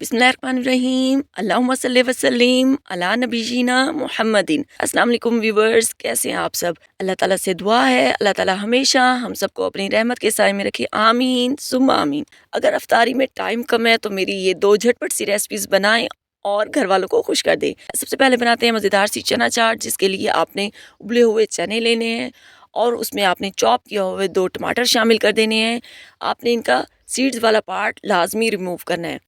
बिस्मिल्लाहिर्रहमानिर्रहीम अल्लाहुम्मा सल्ली वसल्लिम अला नबीना मुहम्मदिन। अस्सलाम वालेकुम व्यूवर्स, कैसे हैं आप सब। अल्लाह ताला से दुआ है अल्लाह ताला हमेशा हम सबको अपनी रहमत के साए में रखे, आमीन सुम्मा आमीन। अगर अफ्तारी में टाइम कम है तो मेरी ये दो झटपट सी रेसिपीज़ बनाएं और घर वालों को खुश कर दें। सबसे पहले बनाते हैं मज़ेदार सी चना चाट, जिसके लिए आपने उबले हुए चने लेने हैं और उसमें आपने चॉप किए हुए 2 टमाटर शामिल कर देने हैं। आपने इनका सीड्स वाला पार्ट लाजमी रिमूव करना है।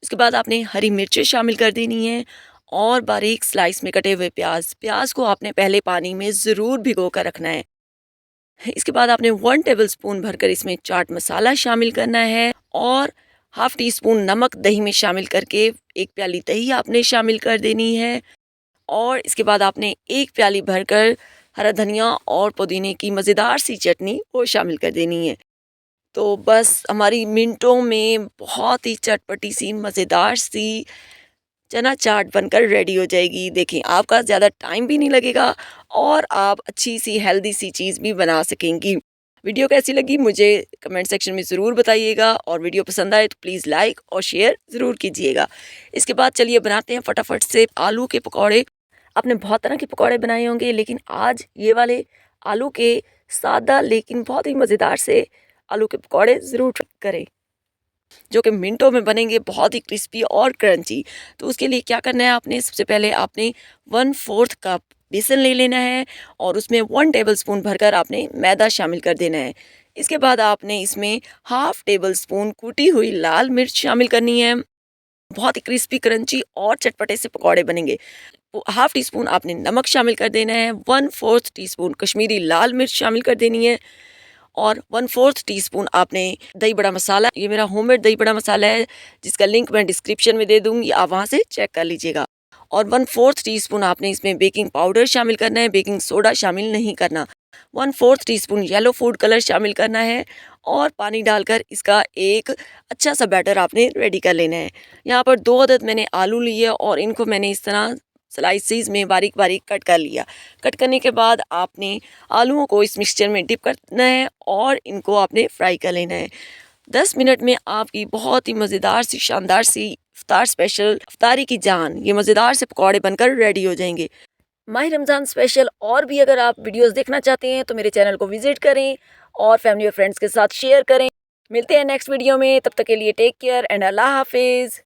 उसके बाद आपने हरी मिर्चें शामिल कर देनी है और बारीक स्लाइस में कटे हुए प्याज को आपने पहले पानी में ज़रूर भिगो कर रखना है। इसके बाद आपने 1 टेबल स्पून भरकर इसमें चाट मसाला शामिल करना है और हाफ टी स्पून नमक दही में शामिल करके 1 प्याली दही आपने शामिल कर देनी है। और इसके बाद आपने 1 प्याली भरकर हरा धनिया और पुदीने की मज़ेदार सी चटनी वो शामिल कर देनी है। तो बस हमारी मिनटों में बहुत ही चटपटी सी मज़ेदार सी चना चाट बनकर रेडी हो जाएगी। देखें, आपका ज़्यादा टाइम भी नहीं लगेगा और आप अच्छी सी हेल्दी सी चीज़ भी बना सकेंगी। वीडियो कैसी लगी मुझे कमेंट सेक्शन में ज़रूर बताइएगा और वीडियो पसंद आए तो प्लीज़ लाइक और शेयर ज़रूर कीजिएगा। इसके बाद चलिए बनाते हैं फटाफट से आलू के पकौड़े। आपने बहुत तरह के पकौड़े बनाए होंगे, लेकिन आज ये वाले आलू के सादा लेकिन बहुत ही मज़ेदार से आलू के पकौड़े ज़रूर ट्राई करें, जो कि मिनटों में बनेंगे बहुत ही क्रिस्पी और क्रंची। तो उसके लिए क्या करना है, आपने सबसे पहले आपने 1/4 कप बेसन ले लेना है और उसमें 1 टेबल स्पून भरकर आपने मैदा शामिल कर देना है। इसके बाद आपने इसमें हाफ टेबल स्पून कूटी हुई लाल मिर्च शामिल करनी है। बहुत ही क्रिस्पी क्रंची और चटपटे से पकौड़े बनेंगे। हाफ टी स्पून आपने नमक शामिल कर देना है। 1/4 टीस्पून कश्मीरी लाल मिर्च शामिल कर देनी है और 1/4 टीस्पून आपने दही बड़ा मसाला, ये मेरा होममेड दही बड़ा मसाला है जिसका लिंक मैं डिस्क्रिप्शन में दे दूंगी, आप वहाँ से चेक कर लीजिएगा। और 1/4 टीस्पून आपने इसमें बेकिंग पाउडर शामिल करना है, बेकिंग सोडा शामिल नहीं करना। 1/4 टीस्पून येलो फूड कलर शामिल करना है और पानी डालकर इसका एक अच्छा सा बैटर आपने रेडी कर लेना है। यहाँ पर 2 अदद मैंने आलू लिए और इनको मैंने इस तरह स्लाइसिस में बारीक बारीक कट कर लिया। कट करने के बाद आपने आलूओं को इस मिक्सचर में डिप करना है और इनको आपने फ्राई कर लेना है। 10 मिनट में आपकी बहुत ही मज़ेदार सी शानदार सी इफ्तार स्पेशल इफ्तारी की जान, ये मज़ेदार से पकौड़े बनकर रेडी हो जाएंगे। माह रमज़ान स्पेशल और भी अगर आप वीडियोस देखना चाहते हैं तो मेरे चैनल को विजिट करें और फैमिली और फ्रेंड्स के साथ शेयर करें। मिलते हैं नेक्स्ट वीडियो में, तब तक के लिए टेक केयर एंड अल्लाह हाफिज़।